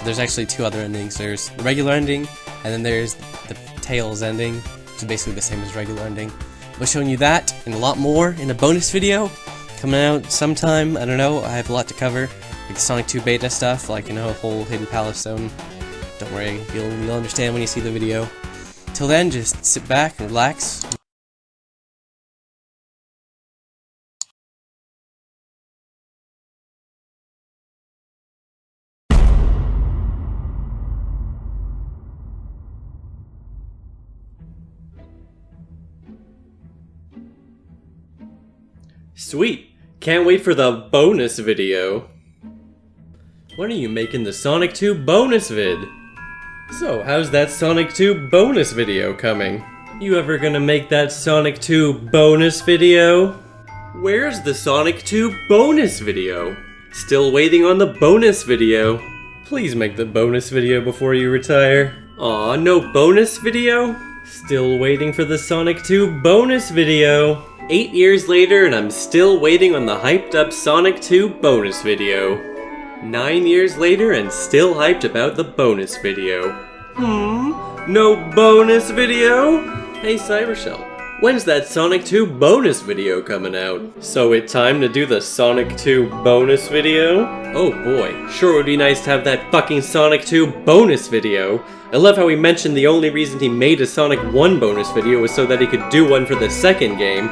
So there's actually two other endings. There's the regular ending, and then there's the Tails ending, which is basically the same as regular ending. I'll be showing you that and a lot more in a bonus video coming out sometime. I don't know. I have a lot to cover, like the Sonic 2 beta stuff, like, you know, a whole hidden palace zone. Don't worry, you'll understand when you see the video. Till then, just sit back and relax. Sweet! Can't wait for the bonus video! When are you making the Sonic 2 bonus vid? So, how's that Sonic 2 bonus video coming? You ever gonna make that Sonic 2 bonus video? Where's the Sonic 2 bonus video? Still waiting on the bonus video. Please make the bonus video before you retire. Aw, no bonus video? Still waiting for the Sonic 2 bonus video. 8 years later and I'm still waiting on the hyped up Sonic 2 bonus video. 9 years later and still hyped about the bonus video. No bonus video? Hey Cybershell, when's that Sonic 2 bonus video coming out? So it's time to do the Sonic 2 bonus video? Oh boy, sure would be nice to have that fucking Sonic 2 bonus video. I love how he mentioned the only reason he made a Sonic 1 bonus video was so that he could do one for the second game.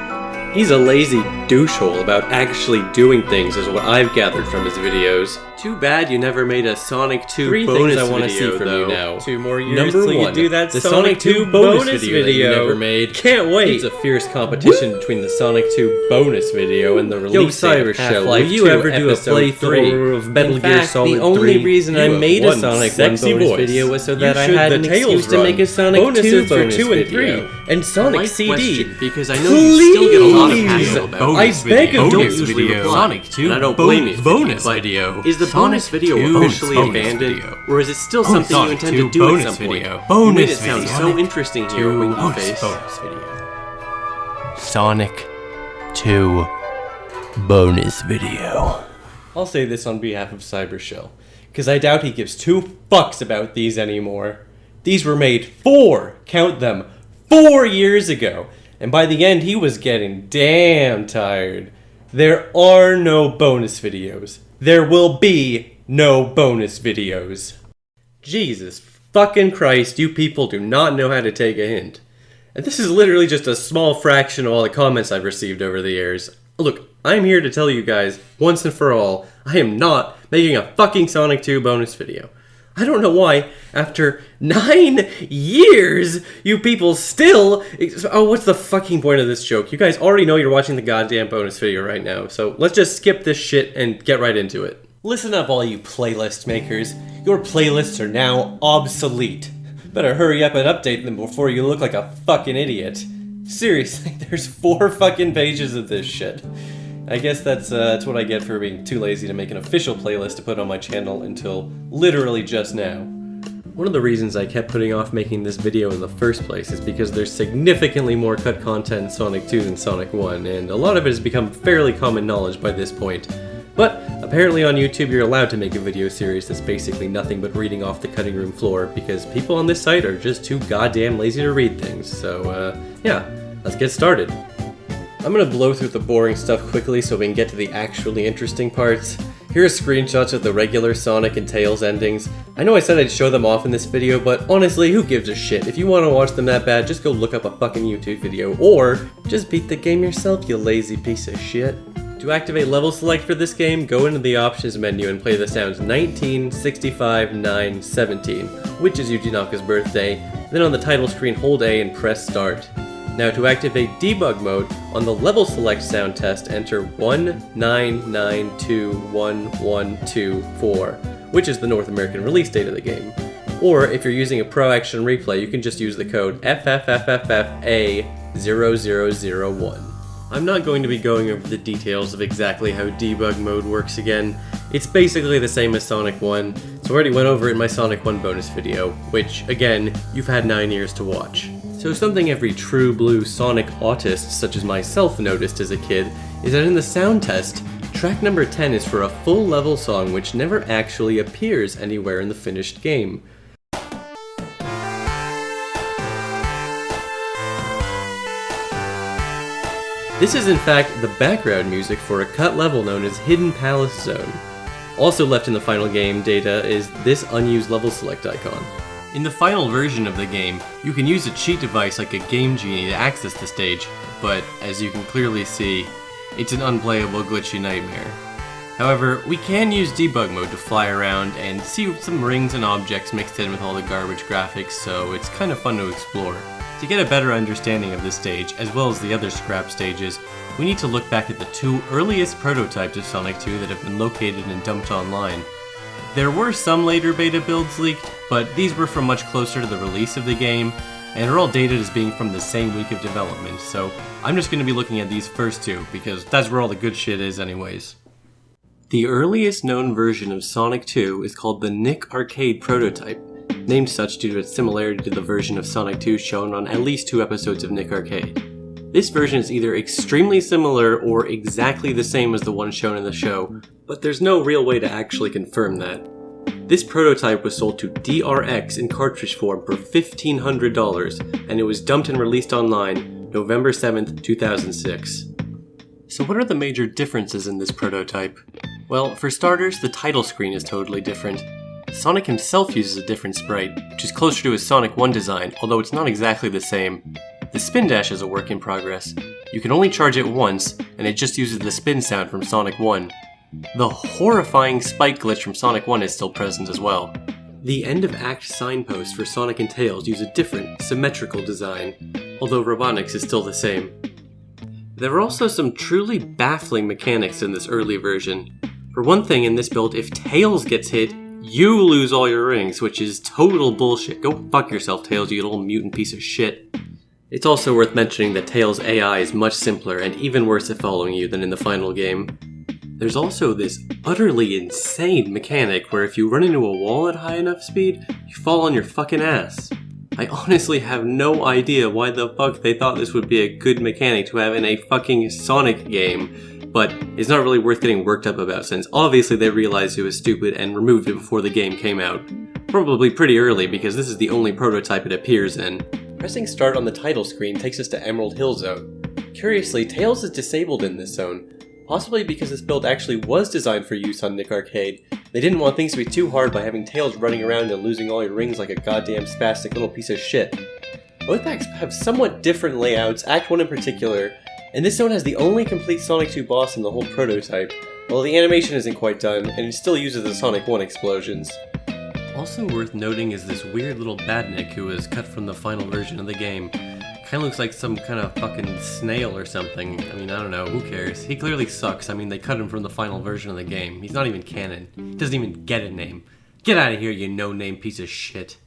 He's a lazy douchehole about actually doing things is what I've gathered from his videos. Too bad you never made a Sonic 2 bonus video, I want to see from you now. 2 more years till you do that Sonic 2 bonus video that you never made. Can't wait! It's a fierce competition between the Sonic 2 bonus video and the release of Cybershell. Will you ever do a playthrough of Metal Gear Solid 3? The only reason I made a Sonic 1 bonus video was so that I had an excuse to make a Sonic 2 bonus video. And Sonic CD. Because I know you still get a lot of hassle about bonus video. Don't usually reply. Sonic 2 and I don't blame you. Bonus video. Is the bonus video officially abandoned, or is it still something you intend to do at some point? You made it sound so interesting here when you face bonus video. Sonic 2 bonus video. I'll say this on behalf of Cybershell, because I doubt he gives 2 fucks about these anymore. These were made count them, 4 years ago, and by the end he was getting damn tired. There are no bonus videos. There will be no bonus videos. Jesus fucking Christ, you people do not know how to take a hint. And this is literally just a small fraction of all the comments I've received over the years. Look, I'm here to tell you guys, once and for all, I am not making a fucking Sonic 2 bonus video. I don't know why, after 9 years, you people still... Oh, what's the fucking point of this joke? You guys already know you're watching the goddamn bonus video right now, so let's just skip this shit and get right into it. Listen up, all you playlist makers. Your playlists are now obsolete. Better hurry up and update them before you look like a fucking idiot. Seriously, there's 4 fucking pages of this shit. I guess that's what I get for being too lazy to make an official playlist to put on my channel until literally just now. One of the reasons I kept putting off making this video in the first place is because there's significantly more cut content in Sonic 2 than Sonic 1, and a lot of it has become fairly common knowledge by this point. But apparently on YouTube you're allowed to make a video series that's basically nothing but reading off the cutting room floor because people on this site are just too goddamn lazy to read things, so yeah, let's get started. I'm gonna blow through the boring stuff quickly so we can get to the actually interesting parts. Here are screenshots of the regular Sonic and Tails endings. I know I said I'd show them off in this video, but honestly, who gives a shit? If you want to watch them that bad, just go look up a fucking YouTube video, or just beat the game yourself, you lazy piece of shit. To activate level select for this game, go into the options menu and play the sounds 19, 65, 9, 17, which is Yuji Naka's birthday. Then on the title screen, hold A and press start. Now to activate debug mode, on the level select sound test, enter 1992112, which is the North American release date of the game. Or if you're using a Pro Action Replay, you can just use the code FFFFFA0001. I'm not going to be going over the details of exactly how debug mode works again. It's basically the same as Sonic 1, so I already went over it in my Sonic 1 bonus video, which, again, you've had 9 years to watch. So something every true blue Sonic autist such as myself noticed as a kid is that in the sound test, Track number 10 is for a full level song which never actually appears anywhere in the finished game. This is in fact the background music for a cut level known as Hidden Palace Zone. Also left in the final game data is this unused level select icon. In the final version of the game, you can use a cheat device like a Game Genie to access the stage, but as you can clearly see, it's an unplayable glitchy nightmare. However, we can use debug mode to fly around and see some rings and objects mixed in with all the garbage graphics, so it's kind of fun to explore. To get a better understanding of this stage, as well as the other scrap stages, we need to look back at the two earliest prototypes of Sonic 2 that have been located and dumped online. There were some later beta builds leaked, but these were from much closer to the release of the game, and are all dated as being from the same week of development, so I'm just going to be looking at these first two, because that's where all the good shit is anyways. The earliest known version of Sonic 2 is called the Nick Arcade prototype, named such due to its similarity to the version of Sonic 2 shown on at least 2 episodes of Nick Arcade. This version is either extremely similar or exactly the same as the one shown in the show, but there's no real way to actually confirm that. This prototype was sold to DRX in cartridge form for $1,500, and it was dumped and released online November 7th, 2006. So what are the major differences in this prototype? Well, for starters, the title screen is totally different. Sonic himself uses a different sprite, which is closer to his Sonic 1 design, although it's not exactly the same. The spin dash is a work in progress. You can only charge it once, and it just uses the spin sound from Sonic 1. The horrifying spike glitch from Sonic 1 is still present as well. The end of act signposts for Sonic and Tails use a different, symmetrical design, although Robotnik's is still the same. There are also some truly baffling mechanics in this early version. For one thing, in this build, if Tails gets hit, you lose all your rings, which is total bullshit. Go fuck yourself, Tails, you little mutant piece of shit. It's also worth mentioning that Tails' AI is much simpler and even worse at following you than in the final game. There's also this utterly insane mechanic where if you run into a wall at high enough speed, you fall on your fucking ass. I honestly have no idea why the fuck they thought this would be a good mechanic to have in a fucking Sonic game, but it's not really worth getting worked up about since obviously they realized it was stupid and removed it before the game came out. Probably pretty early because this is the only prototype it appears in. Pressing start on the title screen takes us to Emerald Hill Zone. Curiously, Tails is disabled in this zone, possibly because this build actually was designed for use on Nick Arcade. They didn't want things to be too hard by having Tails running around and losing all your rings like a goddamn spastic little piece of shit. Both acts have somewhat different layouts, Act 1 in particular, and this zone has the only complete Sonic 2 boss in the whole prototype, while the animation isn't quite done, and it still uses the Sonic 1 explosions. Also worth noting is this weird little badnik who was cut from the final version of the game. Kinda looks like some kind of fucking snail or something. I mean, I don't know, who cares? He clearly sucks. I mean, they cut him from the final version of the game. He's not even canon. He doesn't even get a name. Get out of here, you no-name piece of shit.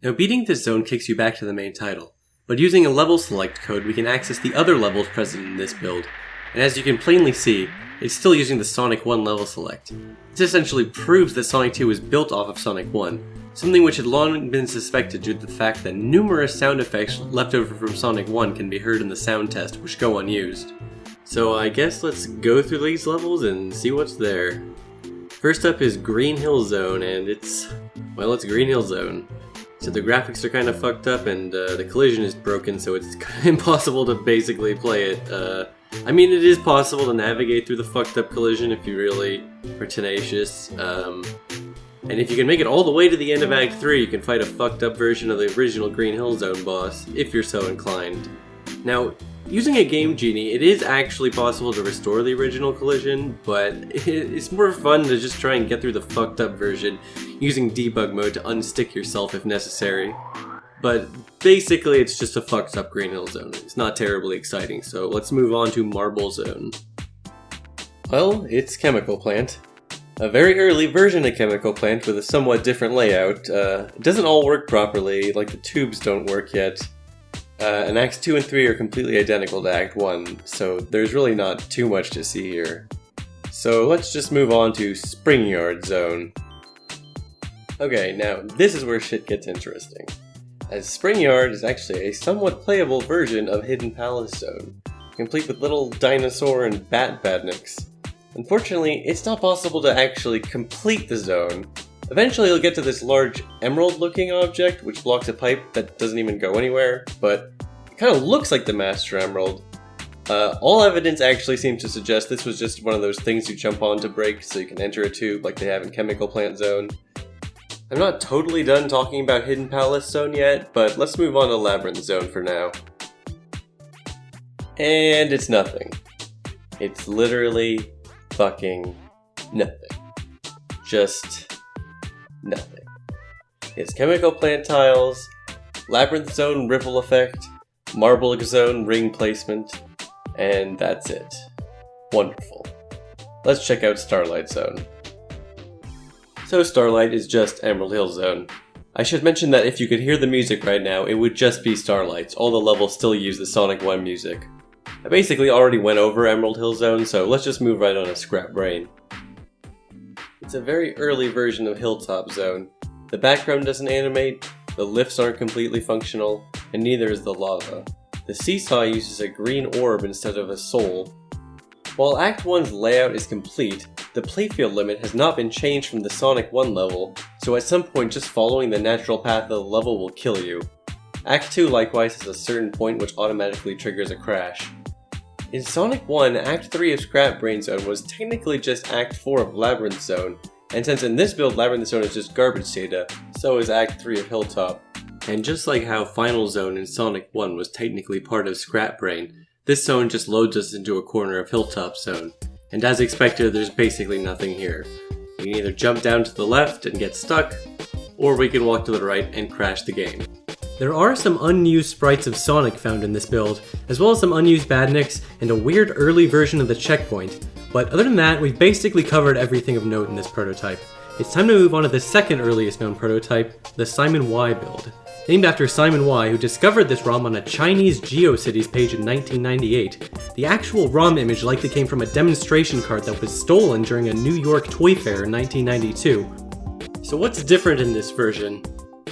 Now, beating this zone kicks you back to the main title, but using a level select code, we can access the other levels present in this build. And as you can plainly see, it's still using the Sonic 1 level select. This essentially proves that Sonic 2 was built off of Sonic 1, something which had long been suspected due to the fact that numerous sound effects left over from Sonic 1 can be heard in the sound test, which go unused. So I guess let's go through these levels and see what's there. First up is Green Hill Zone, and it's Green Hill Zone. So the graphics are kind of fucked up and the collision is broken, so it's kind of impossible to basically play it. I mean, it is possible to navigate through the fucked up collision if you really are tenacious. And if you can make it all the way to the end of Act 3, you can fight a fucked up version of the original Green Hill Zone boss, if you're so inclined. Now, using a Game Genie, it is actually possible to restore the original collision, but it's more fun to just try and get through the fucked up version, using debug mode to unstick yourself if necessary. But basically, it's just a fucked up Green Hill Zone. It's not terribly exciting, so let's move on to Marble Zone. Well, it's Chemical Plant. A very early version of Chemical Plant with a somewhat different layout. It doesn't all work properly, like the tubes don't work yet. And Acts 2 and 3 are completely identical to Act 1, so there's really not too much to see here. So let's just move on to Spring Yard Zone. Okay, now this is where shit gets interesting, as Spring Yard is actually a somewhat playable version of Hidden Palace Zone, complete with little dinosaur and bat badniks. Unfortunately, it's not possible to actually complete the zone. Eventually you'll get to this large emerald-looking object, which blocks a pipe that doesn't even go anywhere, but it kind of looks like the Master Emerald. All evidence actually seems to suggest this was just one of those things you jump on to break so you can enter a tube like they have in Chemical Plant Zone. I'm not totally done talking about Hidden Palace Zone yet, but let's move on to Labyrinth Zone for now. And it's nothing. It's literally fucking nothing. Just nothing. It's Chemical Plant Tiles, Labyrinth Zone Ripple Effect, Marble Zone Ring Placement, and that's it. Wonderful. Let's check out Starlight Zone. So Starlight is just Emerald Hill Zone. I should mention that if you could hear the music right now, it would just be Starlights. All the levels still use the Sonic 1 music. I basically already went over Emerald Hill Zone, so let's just move right on to Scrap Brain. It's a very early version of Hilltop Zone. The background doesn't animate, the lifts aren't completely functional, and neither is the lava. The seesaw uses a green orb instead of a soul. While Act 1's layout is complete, the playfield limit has not been changed from the Sonic 1 level, so at some point just following the natural path of the level will kill you. Act 2 likewise has a certain point which automatically triggers a crash. In Sonic 1, Act 3 of Scrap Brain Zone was technically just Act 4 of Labyrinth Zone, and since in this build Labyrinth Zone is just garbage data, so is Act 3 of Hilltop. And just like how Final Zone in Sonic 1 was technically part of Scrap Brain, this zone just loads us into a corner of Hilltop Zone, and as expected there's basically nothing here. We can either jump down to the left and get stuck, or we can walk to the right and crash the game. There are some unused sprites of Sonic found in this build, as well as some unused badniks and a weird early version of the checkpoint, but other than that, we've basically covered everything of note in this prototype. It's time to move on to the second earliest known prototype, the Simon Y build. Named after Simon Y, who discovered this ROM on a Chinese GeoCities page in 1998, the actual ROM image likely came from a demonstration cart that was stolen during a New York toy fair in 1992. So what's different in this version?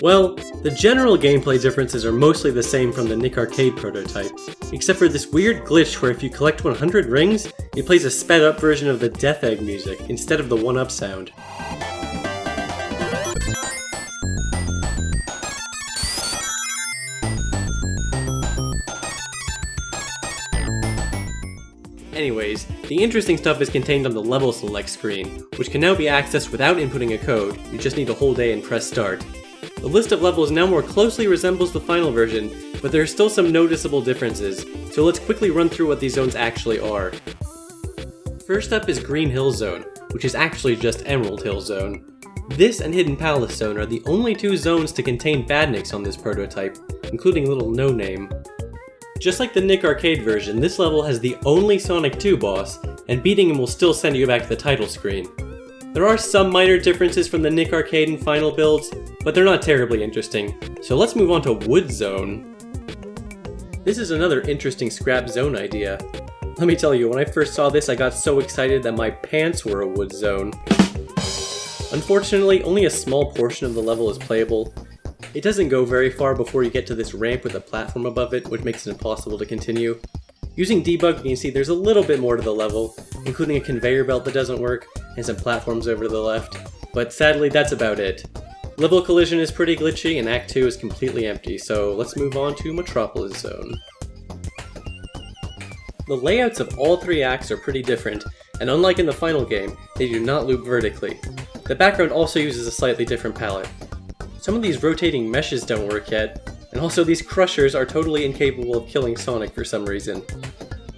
Well, the general gameplay differences are mostly the same from the Nick Arcade prototype, except for this weird glitch where if you collect 100 rings, it plays a sped up version of the Death Egg music instead of the 1-up sound. Anyways, the interesting stuff is contained on the level select screen, which can now be accessed without inputting a code, you just need to hold A and press start. The list of levels now more closely resembles the final version, but there are still some noticeable differences, so let's quickly run through what these zones actually are. First up is Green Hill Zone, which is actually just Emerald Hill Zone. This and Hidden Palace Zone are the only two zones to contain badniks on this prototype, including little No Name. Just like the Nick Arcade version, this level has the only Sonic 2 boss, and beating him will still send you back to the title screen. There are some minor differences from the Nick Arcade and final builds, but they're not terribly interesting, so let's move on to Wood Zone. This is another interesting scrap zone idea. Let me tell you, when I first saw this I got so excited that my pants were a wood zone. Unfortunately, only a small portion of the level is playable. It doesn't go very far before you get to this ramp with a platform above it, which makes it impossible to continue. Using debug, you can see there's a little bit more to the level, including a conveyor belt that doesn't work, and some platforms over to the left, but sadly that's about it. Level collision is pretty glitchy, and Act 2 is completely empty, so let's move on to Metropolis Zone. The layouts of all three acts are pretty different, and unlike in the final game, they do not loop vertically. The background also uses a slightly different palette. Some of these rotating meshes don't work yet, and also these crushers are totally incapable of killing Sonic for some reason.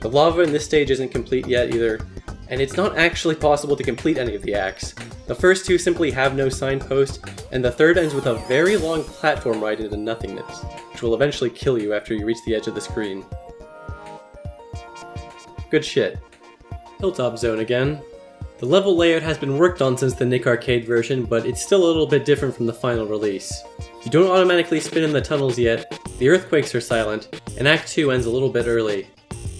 The lava in this stage isn't complete yet either, and it's not actually possible to complete any of the acts. The first two simply have no signpost, and the third ends with a very long platform ride into nothingness, which will eventually kill you after you reach the edge of the screen. Good shit. Hilltop Zone again. The level layout has been worked on since the Nick Arcade version, but it's still a little bit different from the final release. You don't automatically spin in the tunnels yet, the earthquakes are silent, and Act 2 ends a little bit early.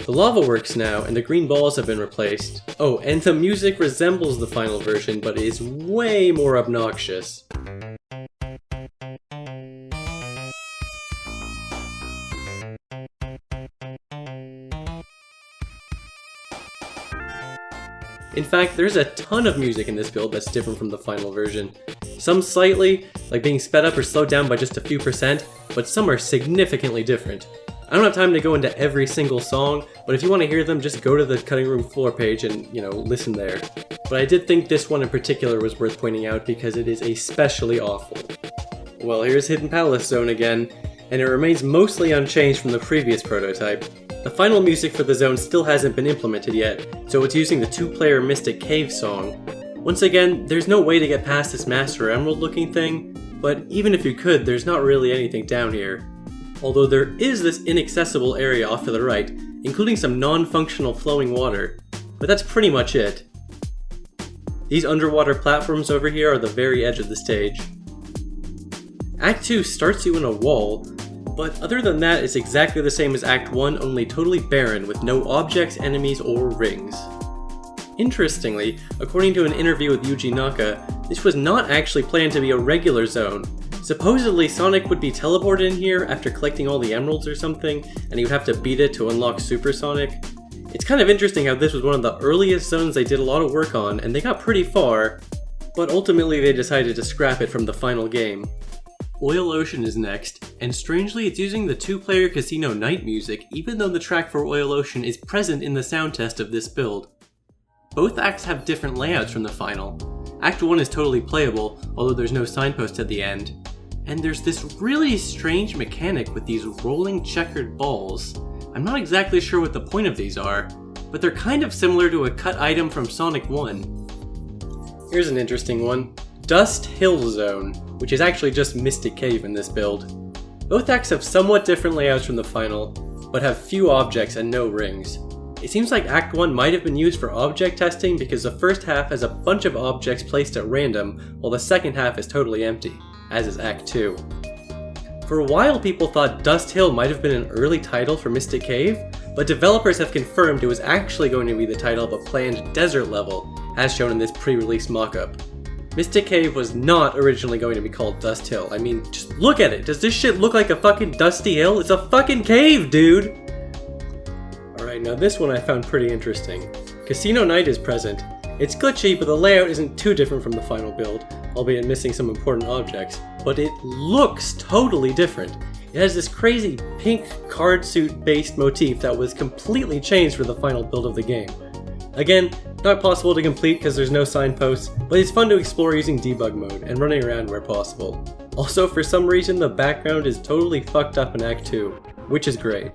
The lava works now, and the green balls have been replaced. Oh, and the music resembles the final version, but is way more obnoxious. In fact, there's a ton of music in this build that's different from the final version. Some slightly, like being sped up or slowed down by just a few percent, but some are significantly different. I don't have time to go into every single song, but if you want to hear them, just go to the cutting room floor page and, listen there. But I did think this one in particular was worth pointing out because it is especially awful. Well, here's Hidden Palace Zone again, and it remains mostly unchanged from the previous prototype. The final music for the zone still hasn't been implemented yet, so it's using the 2-player Mystic Cave song. Once again, there's no way to get past this Master Emerald looking thing, but even if you could, there's not really anything down here. Although there is this inaccessible area off to the right, including some non-functional flowing water, but that's pretty much it. These underwater platforms over here are the very edge of the stage. Act 2 starts you in a wall, but other than that it's exactly the same as Act 1, only totally barren with no objects, enemies, or rings. Interestingly, according to an interview with Yuji Naka, this was not actually planned to be a regular zone. Supposedly Sonic would be teleported in here after collecting all the emeralds or something, and he would have to beat it to unlock Super Sonic. It's kind of interesting how this was one of the earliest zones they did a lot of work on, and they got pretty far, but ultimately they decided to scrap it from the final game. Oil Ocean is next, and strangely it's using the 2-player Casino Night music even though the track for Oil Ocean is present in the sound test of this build. Both acts have different layouts from the final. Act 1 is totally playable, although there's no signpost at the end. And there's this really strange mechanic with these rolling checkered balls. I'm not exactly sure what the point of these are, but they're kind of similar to a cut item from Sonic 1. Here's an interesting one. Dust Hill Zone, which is actually just Mystic Cave in this build. Both acts have somewhat different layouts from the final, but have few objects and no rings. It seems like Act 1 might have been used for object testing because the first half has a bunch of objects placed at random, while the second half is totally empty, as is Act 2. For a while people thought Dust Hill might have been an early title for Mystic Cave, but developers have confirmed it was actually going to be the title of a planned desert level, as shown in this pre-release mock-up. Mystic Cave was not originally going to be called Dust Hill. I mean, just look at it. Does this shit look like a fucking dusty hill? It's a fucking cave, dude! Alright, now this one I found pretty interesting. Casino Night is present. It's glitchy, but the layout isn't too different from the final build, albeit missing some important objects, but it looks totally different. It has this crazy pink card suit based motif that was completely changed for the final build of the game. Again, not possible to complete because there's no signposts, but it's fun to explore using debug mode and running around where possible. Also, for some reason the background is totally fucked up in Act 2, which is great.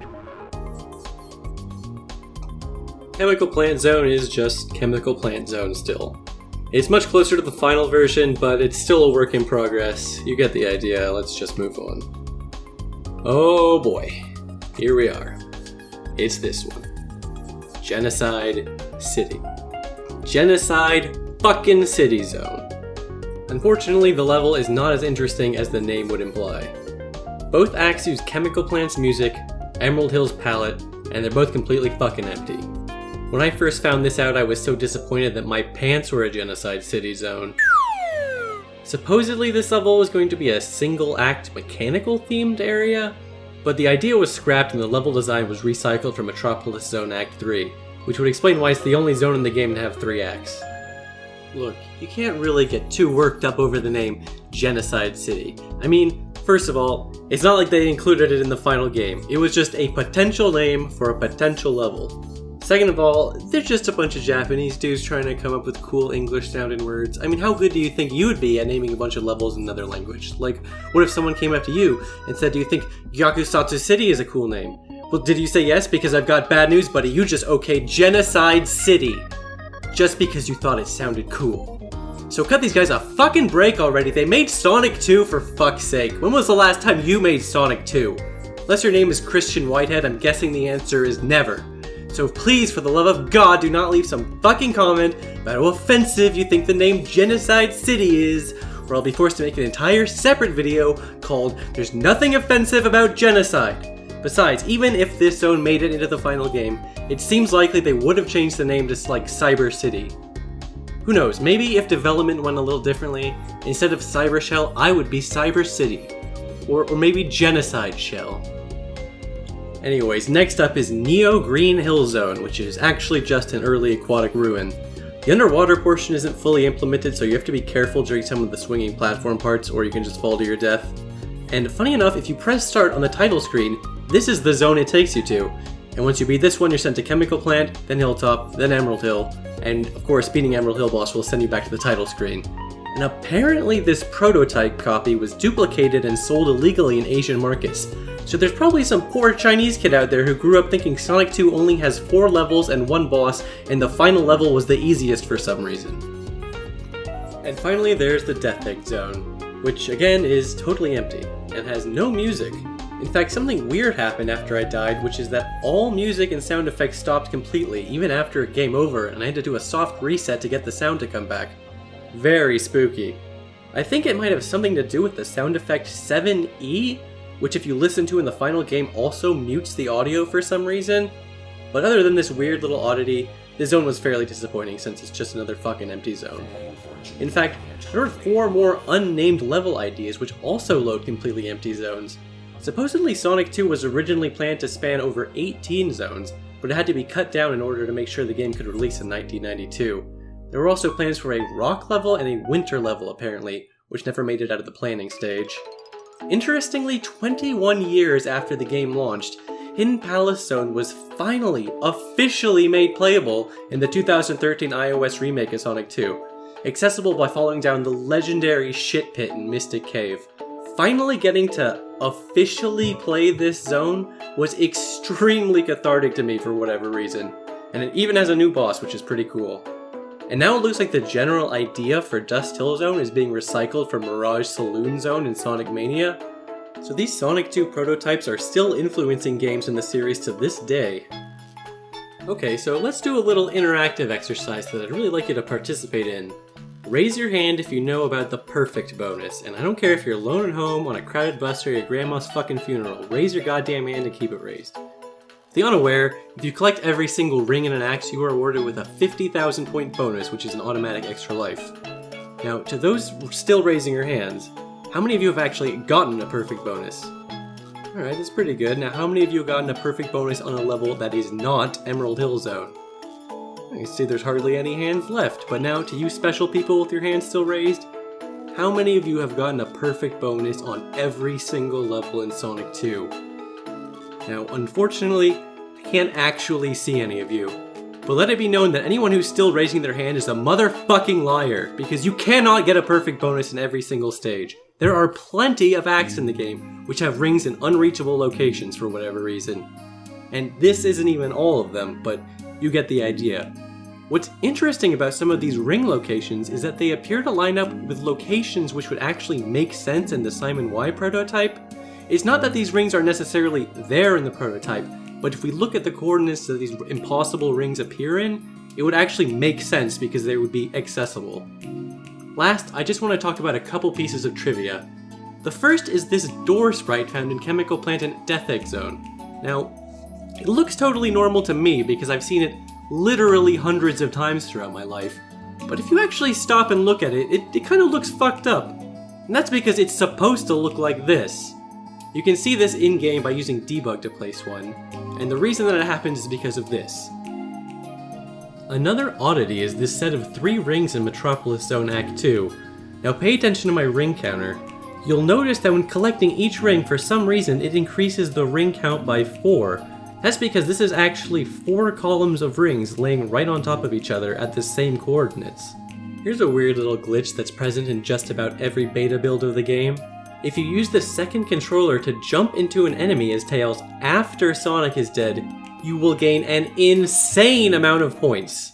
Chemical Plant Zone is just Chemical Plant Zone still. It's much closer to the final version, but it's still a work in progress. You get the idea, let's just move on. Oh boy, here we are. It's this one. Genocide City. Genocide fucking City Zone. Unfortunately, the level is not as interesting as the name would imply. Both acts use Chemical Plant's music, Emerald Hill's palette, and they're both completely fucking empty. When I first found this out, I was so disappointed that my pants were a Genocide City Zone. Supposedly this level was going to be a single-act mechanical themed area, but the idea was scrapped and the level design was recycled from Metropolis Zone Act 3, which would explain why it's the only zone in the game to have 3 acts. Look, you can't really get too worked up over the name Genocide City. I mean, first of all, it's not like they included it in the final game. It was just a potential name for a potential level. Second of all, they're just a bunch of Japanese dudes trying to come up with cool English-sounding words. I mean, how good do you think you would be at naming a bunch of levels in another language? Like, what if someone came up to you and said, do you think Yakusatsu City is a cool name? Well, did you say yes? Because I've got bad news, buddy. You just okayed Genocide City. Just because you thought it sounded cool. So cut these guys a fucking break already. They made Sonic 2 for fuck's sake. When was the last time you made Sonic 2? Unless your name is Christian Whitehead, I'm guessing the answer is never. So please, for the love of God, do not leave some fucking comment about how offensive you think the name Genocide City is, or I'll be forced to make an entire separate video called There's Nothing Offensive About Genocide. Besides, even if this zone made it into the final game, it seems likely they would have changed the name to like Cyber City. Who knows, maybe if development went a little differently, instead of Cybershell, I would be Cyber City. Or maybe Genocide Shell. Anyways, next up is Neo Green Hill Zone, which is actually just an early aquatic ruin. The underwater portion isn't fully implemented, so you have to be careful during some of the swinging platform parts, or you can just fall to your death. And funny enough, if you press start on the title screen, this is the zone it takes you to. And once you beat this one, you're sent to Chemical Plant, then Hilltop, then Emerald Hill, and of course beating Emerald Hill boss will send you back to the title screen. And apparently this prototype copy was duplicated and sold illegally in Asian markets. So there's probably some poor Chinese kid out there who grew up thinking Sonic 2 only has 4 levels and 1 boss, and the final level was the easiest for some reason. And finally there's the Death Egg Zone, which again is totally empty, and has no music. In fact, something weird happened after I died, which is that all music and sound effects stopped completely, even after game over, and I had to do a soft reset to get the sound to come back. Very spooky. I think it might have something to do with the sound effect 7E, which if you listen to in the final game also mutes the audio for some reason. But other than this weird little oddity, the zone was fairly disappointing since it's just another fucking empty zone. In fact, there are 4 more unnamed level ideas which also load completely empty zones. Supposedly Sonic 2 was originally planned to span over 18 zones, but it had to be cut down in order to make sure the game could release in 1992. There were also plans for a rock level and a winter level apparently, which never made it out of the planning stage. Interestingly, 21 years after the game launched, Hidden Palace Zone was finally, officially made playable in the 2013 iOS remake of Sonic 2, accessible by falling down the legendary shit pit in Mystic Cave. Finally getting to officially play this zone was extremely cathartic to me for whatever reason, and it even has a new boss, which is pretty cool. And now it looks like the general idea for Dust Hill Zone is being recycled from Mirage Saloon Zone in Sonic Mania. So these Sonic 2 prototypes are still influencing games in the series to this day. Okay, so let's do a little interactive exercise that I'd really like you to participate in. Raise your hand if you know about the perfect bonus, and I don't care if you're alone at home, on a crowded bus, or your grandma's fucking funeral, raise your goddamn hand and keep it raised. To the unaware, if you collect every single ring in an axe, you are awarded with a 50,000 point bonus, which is an automatic extra life. Now, to those still raising your hands, how many of you have actually gotten a perfect bonus? Alright, that's pretty good. Now, how many of you have gotten a perfect bonus on a level that is not Emerald Hill Zone? You see there's hardly any hands left, but now to you special people with your hands still raised, how many of you have gotten a perfect bonus on every single level in Sonic 2? Now, unfortunately, I can't actually see any of you, but let it be known that anyone who's still raising their hand is a motherfucking liar, because you cannot get a perfect bonus in every single stage. There are plenty of acts in the game which have rings in unreachable locations for whatever reason. And this isn't even all of them, but you get the idea. What's interesting about some of these ring locations is that they appear to line up with locations which would actually make sense in the Simon Y prototype. It's not that these rings are necessarily there in the prototype, but if we look at the coordinates that these impossible rings appear in, it would actually make sense because they would be accessible. Last, I just want to talk about a couple pieces of trivia. The first is this door sprite found in Chemical Plant and Death Egg Zone. Now, it looks totally normal to me because I've seen it literally hundreds of times throughout my life, but if you actually stop and look at it, it kind of looks fucked up. And that's because it's supposed to look like this. You can see this in-game by using debug to place one, and the reason that it happens is because of this. Another oddity is this set of 3 rings in Metropolis Zone Act 2. Now pay attention to my ring counter. You'll notice that when collecting each ring, for some reason it increases the ring count by 4. That's because this is actually 4 columns of rings laying right on top of each other at the same coordinates. Here's a weird little glitch that's present in just about every beta build of the game. If you use the second controller to jump into an enemy as Tails after Sonic is dead, you will gain an insane amount of points.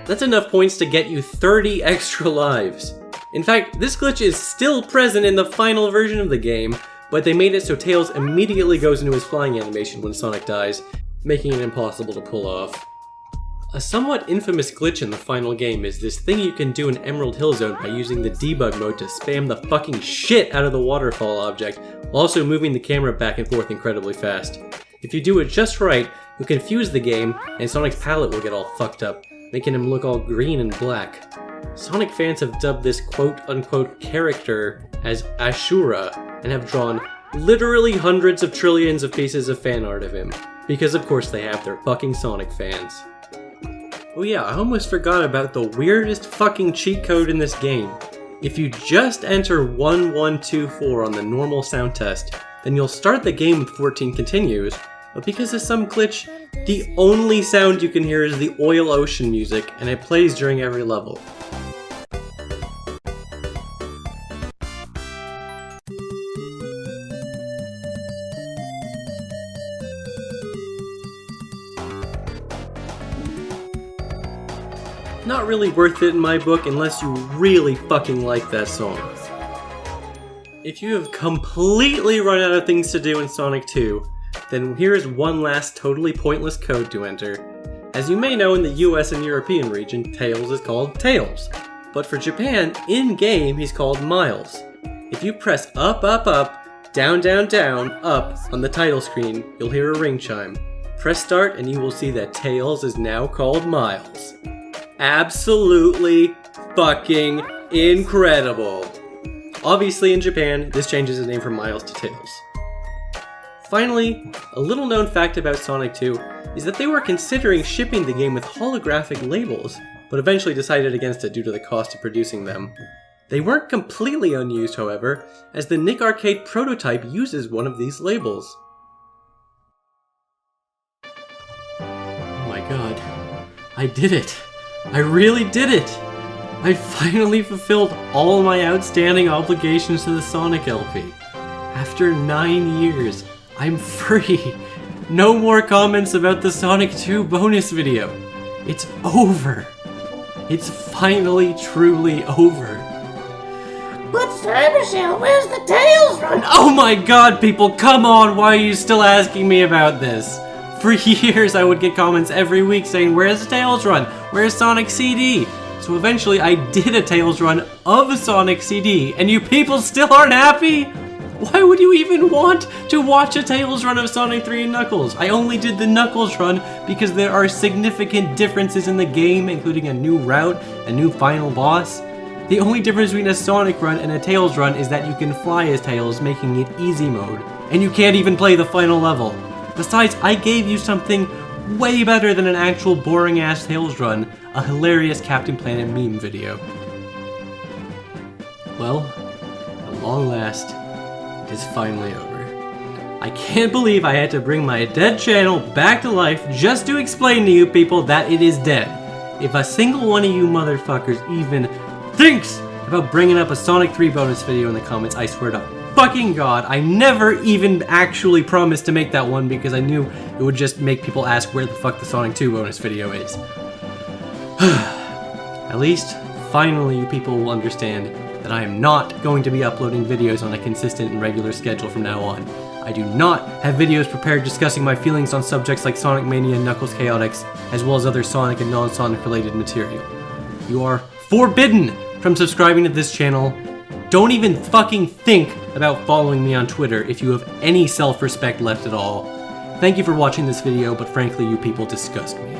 That's enough points to get you 30 extra lives. In fact, this glitch is still present in the final version of the game, but they made it so Tails immediately goes into his flying animation when Sonic dies, making it impossible to pull off. A somewhat infamous glitch in the final game is this thing you can do in Emerald Hill Zone by using the debug mode to spam the fucking shit out of the waterfall object, while also moving the camera back and forth incredibly fast. If you do it just right, you'll confuse the game, and Sonic's palette will get all fucked up, making him look all green and black. Sonic fans have dubbed this quote-unquote character as Ashura, and have drawn literally hundreds of trillions of pieces of fan art of him, because of course they have their fucking Sonic fans. Oh yeah, I almost forgot about the weirdest fucking cheat code in this game. If you just enter 1124 on the normal sound test, then you'll start the game with 14 continues, but because of some glitch, the only sound you can hear is the oil ocean music, and it plays during every level. Not really worth it in my book unless you really fucking like that song. If you have completely run out of things to do in Sonic 2, then here's one last totally pointless code to enter. As you may know, in the US and European region, Tails is called Tails. But for Japan, in-game he's called Miles. If you press up, up, up, down, down, down, up on the title screen, you'll hear a ring chime. Press start and you will see that Tails is now called Miles. Absolutely fucking incredible. Obviously in Japan, this changes his name from Miles to Tails. Finally, a little known fact about Sonic 2 is that they were considering shipping the game with holographic labels, but eventually decided against it due to the cost of producing them. They weren't completely unused, however, as the Nick Arcade prototype uses one of these labels. Oh my god, I did it! I really did it! I finally fulfilled all my outstanding obligations to the Sonic LP. After 9 years, I'm free. No more comments about the Sonic 2 bonus video. It's over. It's finally truly over. But Cybershell, where's the Tails run? Oh my god, people, come on, why are you still asking me about this? For years I would get comments every week saying, where's the Tails run? Where's Sonic CD? So eventually I did a Tails run of a Sonic CD, and you people still aren't happy? Why would you even want to watch a Tails run of Sonic 3 and Knuckles? I only did the Knuckles run because there are significant differences in the game, including a new route, a new final boss. The only difference between a Sonic run and a Tails run is that you can fly as Tails, making it easy mode. And you can't even play the final level. Besides, I gave you something way better than an actual boring-ass Tails run, a hilarious Captain Planet meme video. Well, at long last, it is finally over. I can't believe I had to bring my dead channel back to life just to explain to you people that it is dead. If a single one of you motherfuckers even thinks about bringing up a Sonic 3 bonus video in the comments, I swear to fucking god, I never even actually promised to make that one because I knew it would just make people ask where the fuck the Sonic 2 bonus video is. At least, finally you people will understand that I am not going to be uploading videos on a consistent and regular schedule from now on. I do not have videos prepared discussing my feelings on subjects like Sonic Mania and Knuckles Chaotix, as well as other Sonic and non-Sonic related material. You are forbidden from subscribing to this channel. Don't even fucking think about following me on Twitter if you have any self-respect left at all. Thank you for watching this video, but frankly, you people disgust me.